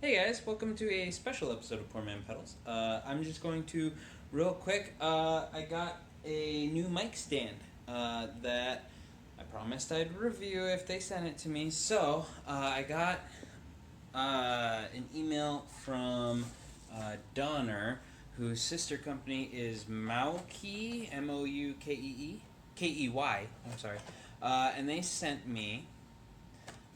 Hey guys, welcome to a special episode of Poor Man Pedals. I'm just going to, real quick, I got a new mic stand that I promised I'd review if they sent it to me. So, I got an email from Donner, whose sister company is Moukey, M-O-U-K-E-E, K-E-Y, I'm sorry. And they sent me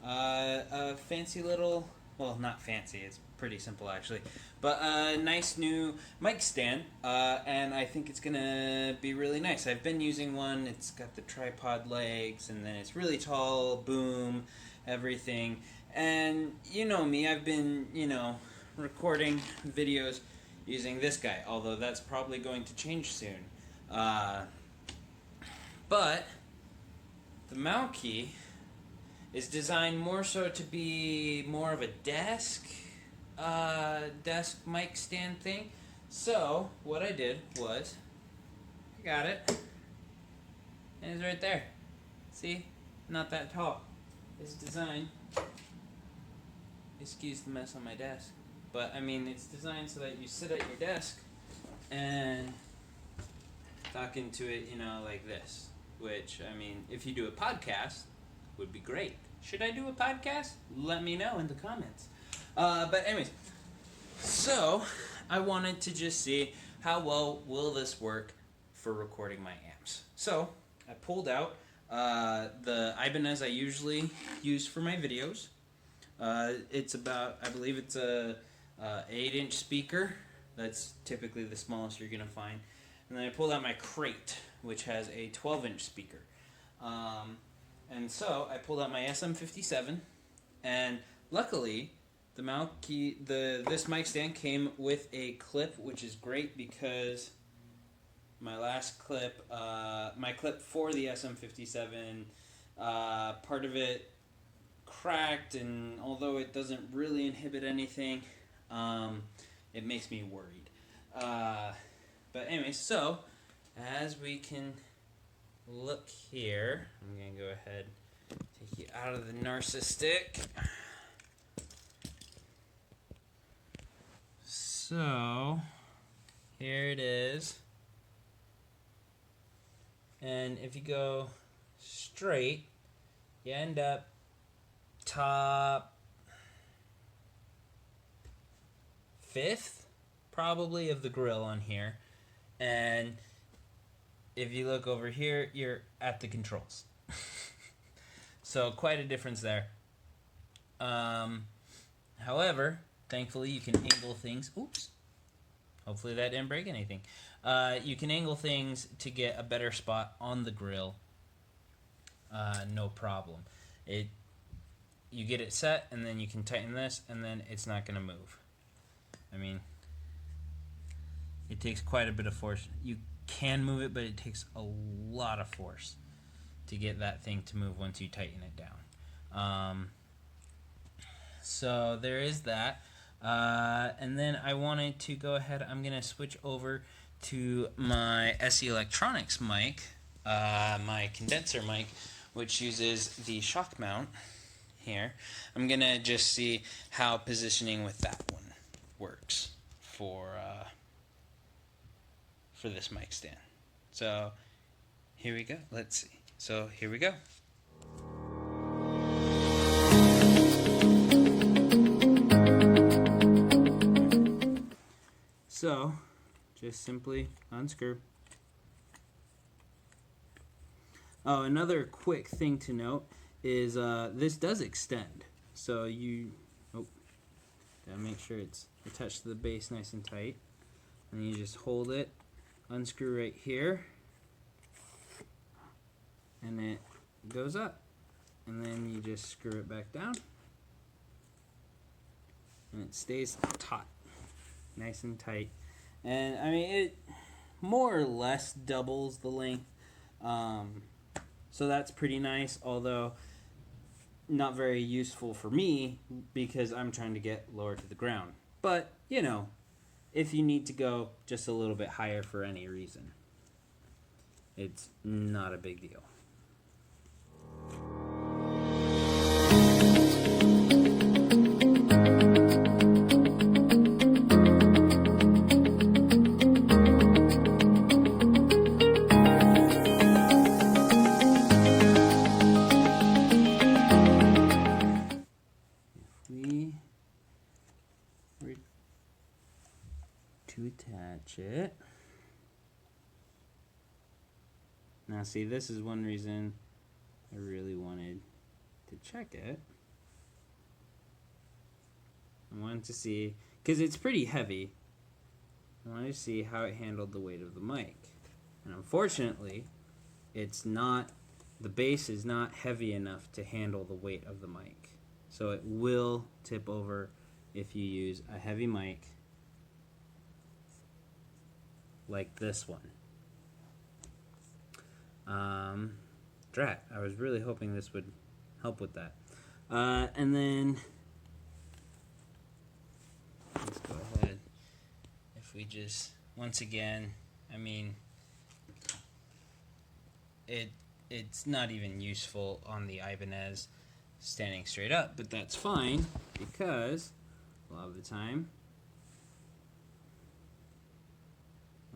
a fancy little... Well, not fancy, it's pretty simple actually, but a nice new mic stand, and I think it's gonna be really nice. I've been using one, it's got the tripod legs, and then it's really tall, boom, everything, and you know me, I've been, recording videos using this guy, although that's probably going to change soon. But the Moukey is designed more so to be more of a desk mic stand thing. So what I did was, I got it, and it's right there. See, not that tall. It's designed, excuse the mess on my desk, but I mean it's designed so that you sit at your desk and talk into it, like this. Which, I mean, if you do a podcast, would be great. Should I do a podcast? Let me know in the comments. But anyways, so I wanted to just see how well will this work for recording my amps. So I pulled out the Ibanez I usually use for my videos. It's about, I believe it's a 8-inch speaker. That's typically the smallest you're gonna find. And then I pulled out my Crate, which has a 12-inch speaker. And so I pulled out my SM57, and luckily the Moukey, this mic stand came with a clip, which is great because my last clip, my clip for the SM57, part of it cracked, and although it doesn't really inhibit anything, it makes me worried. But anyway, so as we can look here, I'm going to go ahead and take you out of the narcissistic. So, here it is. And if you go straight, you end up top 5th, probably, of the grill on here. And if you look over here, you're at the controls. So quite a difference there. However, thankfully you can angle things. Oops. Hopefully that didn't break anything. You can angle things to get a better spot on the grill. No problem. You get it set, and then you can tighten this, and then it's not going to move. I mean, it takes quite a bit of force. You can move it, but it takes a lot of force to get that thing to move once you tighten it down. So there is that. And then I wanted to go ahead, I'm going to switch over to my SE Electronics mic, my condenser mic, which uses the shock mount here. I'm going to just see how positioning with that one works for this mic stand. So here we go. Let's see. So here we go. So just simply unscrew. Oh, another quick thing to note is this does extend. So gotta make sure it's attached to the base nice and tight. And you just hold it, unscrew right here, and it goes up. And then you just screw it back down, and it stays taut, nice and tight. And I mean, it more or less doubles the length, so that's pretty nice, although not very useful for me because I'm trying to get lower to the ground. But, if you need to go just a little bit higher for any reason, it's not a big deal. to attach it. Now see, this is one reason I really wanted to check it. I wanted to see, because it's pretty heavy, I wanted to see how it handled the weight of the mic. And unfortunately, it's not, the base is not heavy enough to handle the weight of the mic. So it will tip over if you use a heavy mic like this one. Drat, I was really hoping this would help with that. And then, let's go ahead. If we just, once again, I mean, it's not even useful on the Ibanez standing straight up, but that's fine because a lot of the time,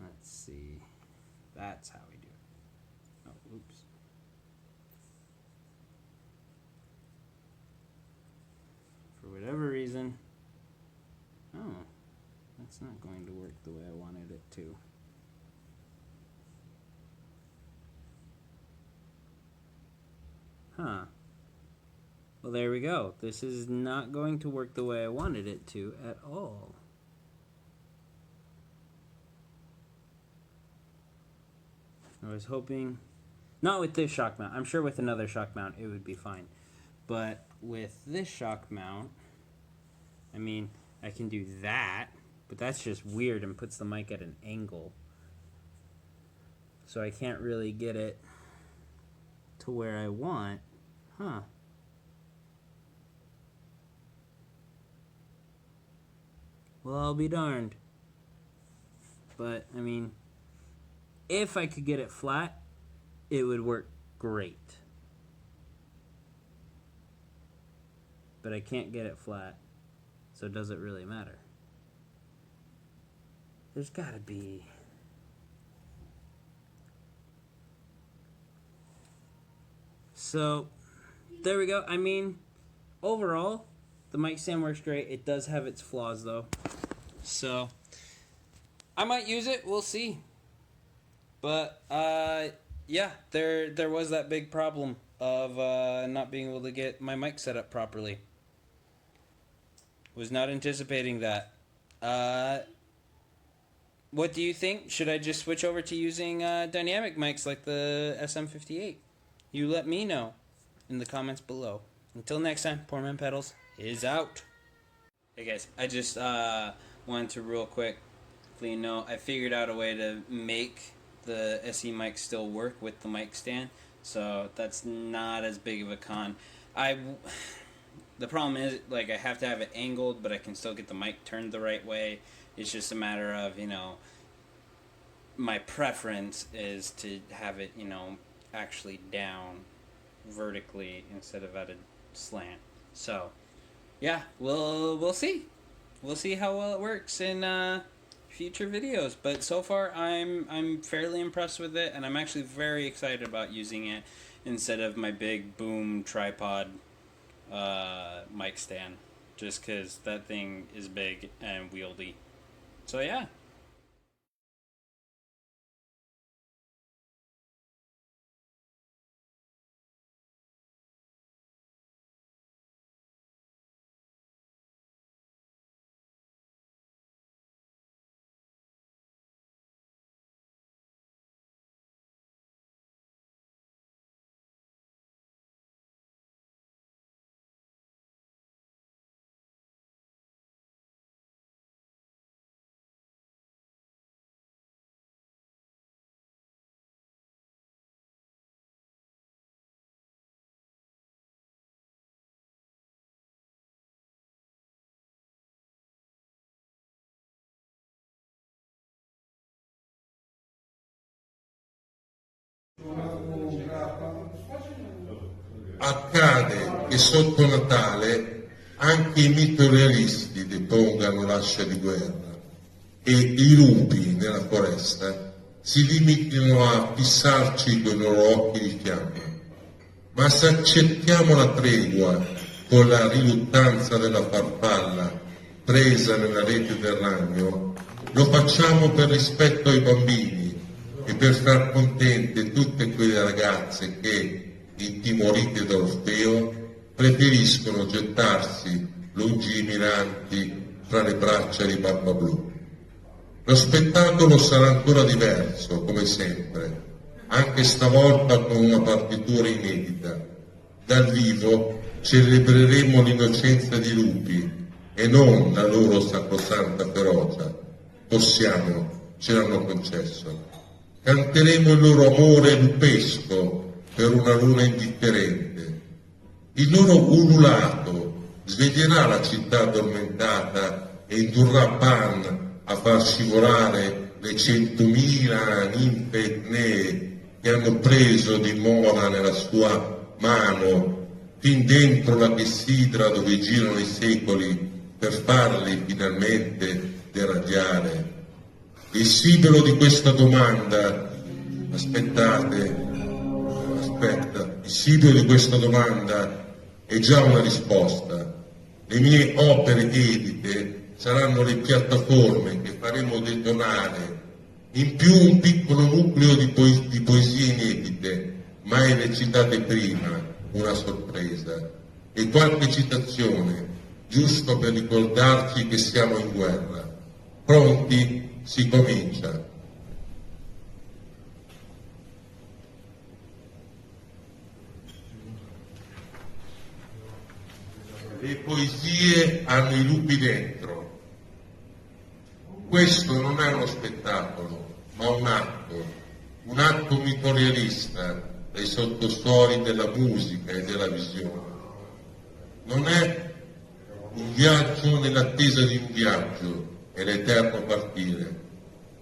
let's see, that's how we do it. Oh, oops. For whatever reason, oh, that's not going to work the way I wanted it to. Huh. Well, there we go. This is not going to work the way I wanted it to at all. I was hoping, not with this shock mount. I'm sure with another shock mount it would be fine. But with this shock mount, I mean, I can do that, but that's just weird and puts the mic at an angle. So I can't really get it to where I want. Huh. Well, I'll be darned. But, I mean, if I could get it flat, it would work great. But I can't get it flat, so does it really matter? There's gotta be... So, there we go. I mean, overall, the mic stand works great. It does have its flaws, though. So, I might use it. We'll see. But, yeah, there was that big problem of not being able to get my mic set up properly. Was not anticipating that. What do you think? Should I just switch over to using dynamic mics like the SM58? You let me know in the comments below. Until next time, Poor Man Pedals is out. Hey guys, I just wanted to real quick let you know I figured out a way to make the SE mic still work with the mic stand, so that's not as big of a con. The problem is, like, I have to have it angled, but I can still get the mic turned the right way. It's just a matter of, you know, my preference is to have it, you know, actually down vertically instead of at a slant. So, yeah, we'll see. We'll see how well it works in future videos. But so far, I'm fairly impressed with it, and I'm actually very excited about using it instead of my big boom tripod mic stand, just because that thing is big and wieldy. So yeah. Accade che sotto Natale anche i mitorealisti depongano l'ascia di guerra e i lupi nella foresta si limitino a fissarci coi loro occhi di fiamma. Ma se accettiamo la tregua con la riluttanza della farfalla presa nella rete del ragno, lo facciamo per rispetto ai bambini e per far contente tutte quelle ragazze che, intimorite dall'Orfeo, preferiscono gettarsi lungimiranti fra le braccia di Babba Blu. Lo spettacolo sarà ancora diverso, come sempre, anche stavolta con una partitura inedita. Dal vivo celebreremo l'innocenza di lupi e non la loro sacrosanta ferocia. Possiamo, ce l'hanno concesso. Canteremo il loro amore lupesco per una luna indifferente. Il loro ululato sveglierà la città addormentata e indurrà Pan a far scivolare le 100.000 ninfe etnee che hanno preso dimora nella sua mano fin dentro la clessidra dove girano i secoli per farli finalmente deragliare. Il simbolo di questa domanda, il simbolo di questa domanda è già una risposta. Le mie opere edite saranno le piattaforme che faremo detonare, in più un piccolo nucleo di poesie inedite, mai recitate prima, una sorpresa, e qualche citazione, giusto per ricordarci che siamo in guerra. Pronti? Si comincia. Le poesie hanno i lupi dentro. Questo non è uno spettacolo, ma un atto mittorialista dai sottosuoli della musica e della visione. Non è un viaggio nell'attesa di un viaggio e l'eterno partire,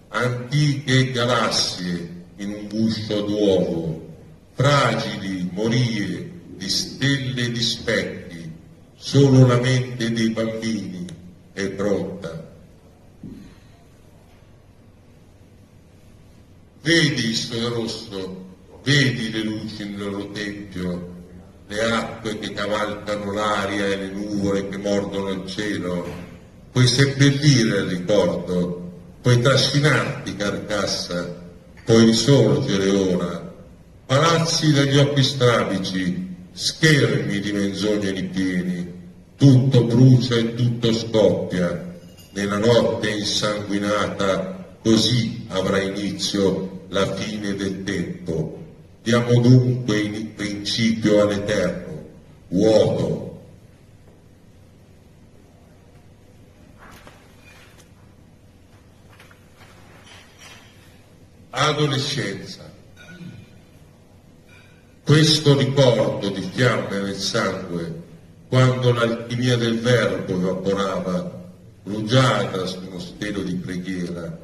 antiche galassie in un guscio d'uovo, fragili morie di stelle e di specchi, solo la mente dei bambini è pronta. Vedi il sole rosso, vedi le luci nel loro tempio, le acque che cavalcano l'aria e le nuvole che mordono il cielo. Puoi seppellire il ricordo, puoi trascinarti carcassa, puoi risorgere ora. Palazzi dagli occhi strabici, schermi di menzogne ripieni, tutto brucia e tutto scoppia. Nella notte insanguinata, così avrà inizio la fine del tempo. Diamo dunque il principio all'eterno, vuoto. Adolescenza. Questo ricordo di fiamme nel sangue, quando l'alchimia del verbo evaporava, rugiada su uno stelo di preghiera,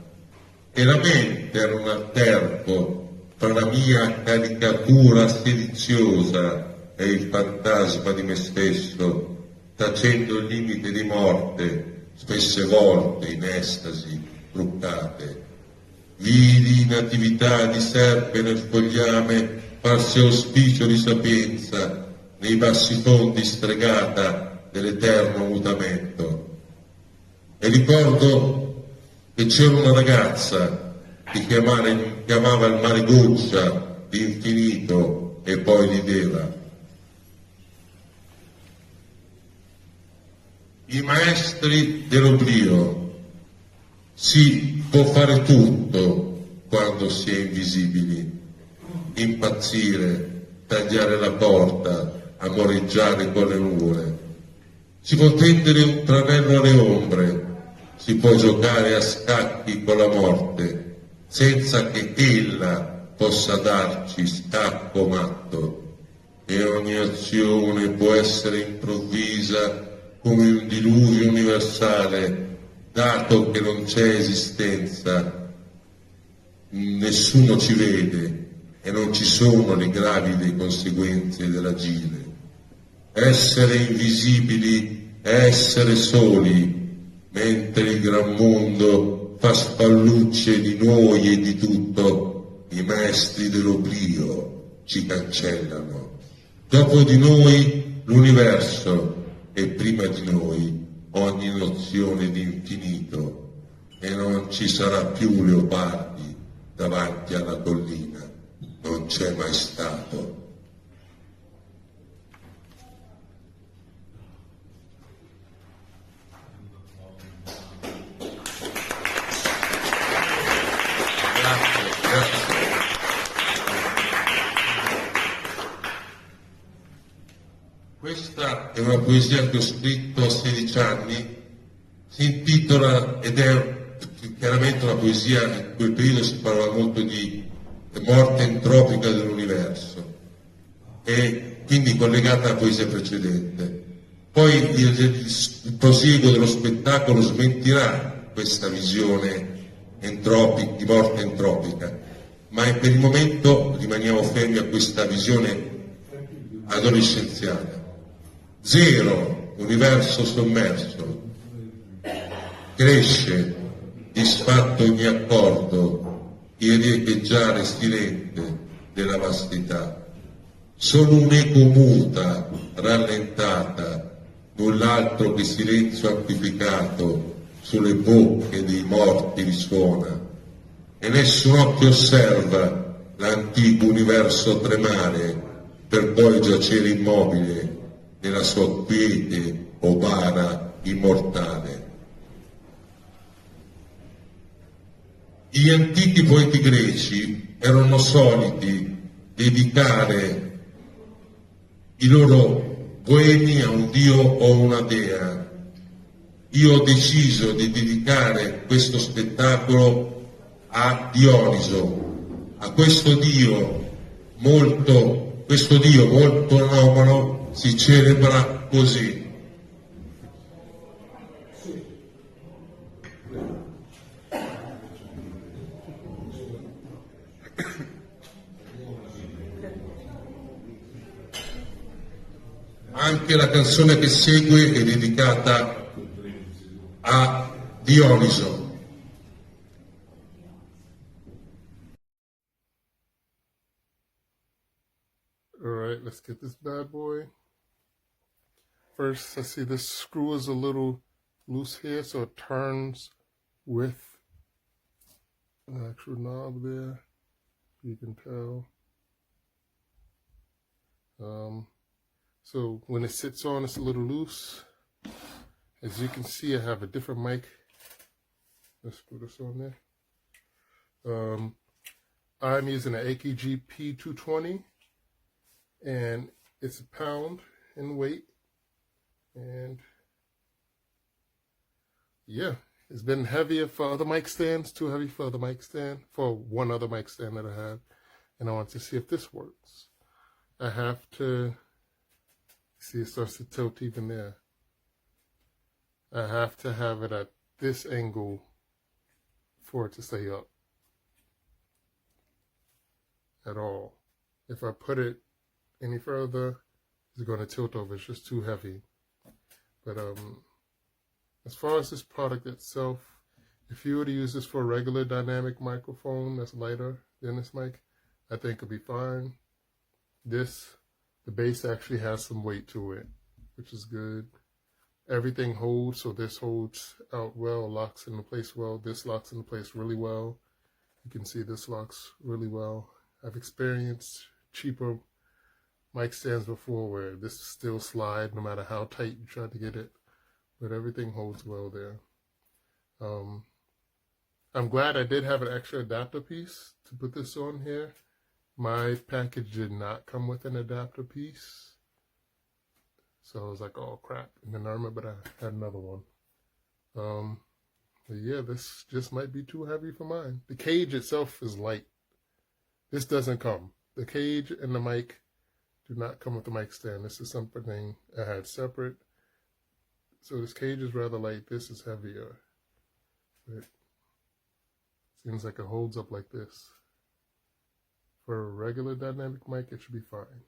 e la mente era un alterco tra la mia caricatura sediziosa e il fantasma di me stesso, tacendo il limite di morte, spesse volte in estasi truccate. Vidi in attività di serpe nel fogliame farsi auspicio di sapienza nei bassi fondi stregata dell'eterno mutamento. E ricordo che c'era una ragazza che chiamava il mare goccia l'infinito e poi rideva. I maestri dell'oblio. Si può fare tutto quando si è invisibili, impazzire, tagliare la porta, amoreggiare con le nuvole. Si può tendere un tranello alle ombre, si può giocare a scacchi con la morte, senza che ella possa darci scacco matto. E ogni azione può essere improvvisa come un diluvio universale, dato che non c'è esistenza, nessuno ci vede e non ci sono le gravide conseguenze dell'agire. Essere invisibili è essere soli, mentre il gran mondo fa spallucce di noi e di tutto, i maestri dell'oblio ci cancellano. Dopo di noi l'universo e prima di noi ogni nozione di infinito e non ci sarà più leopardi davanti alla collina, non c'è mai stato. Questa è una poesia che ho scritto a 16 anni, si intitola, ed è chiaramente una poesia, in quel periodo si parlava molto di morte entropica dell'universo, e quindi collegata alla poesia precedente. Poi il proseguo dello spettacolo smentirà questa visione di morte entropica, ma per il momento rimaniamo fermi a questa visione adolescenziale. Zero, universo sommerso, cresce, disfatto ogni accordo, il riecheggiare silente della vastità. Solo un'eco muta, rallentata, null'altro che silenzio amplificato sulle bocche dei morti risuona, e nessun occhio osserva l'antico universo tremare per poi giacere immobile nella sua quiete o bara immortale. Gli antichi poeti greci erano soliti dedicare i loro poemi a un dio o una dea. Io ho deciso di dedicare questo spettacolo a Dioniso, a questo dio molto anomalo. Si celebra così. Anche la canzone che segue è dedicata a Dioniso. All right, let's get this bad boy. First, I see this screw is a little loose here, so it turns with an actual knob there. You can tell. So when it sits on, it's a little loose. As you can see, I have a different mic. Let's put this on there. I'm using an AKG P220, and it's a pound in weight. And yeah, it's been heavier for other mic stands, too heavy for other mic stand, for one other mic stand that I have. And I want to see if this works. I have to, see, it starts to tilt even there. I have to have it at this angle for it to stay up at all. If I put it any further, it's going to tilt over. It's just too heavy. But as far as this product itself, if you were to use this for a regular dynamic microphone that's lighter than this mic, I think it'll be fine. This, the bass actually has some weight to it, which is good. Everything holds, so this holds out well, locks into place well. This locks into place really well. You can see this locks really well. I've experienced cheaper mic stands before where this still slide no matter how tight you try to get it, but everything holds well there. I'm glad I did have an extra adapter piece to put this on here. My package did not come with an adapter piece, so I was like, oh crap. And then I remembered I had another one. But yeah, this just might be too heavy for mine. The cage itself is light. This doesn't come. The cage and the mic do not come with the mic stand. This is something I had separate. So this cage is rather light. This is heavier. But it seems like it holds up like this. For a regular dynamic mic, it should be fine.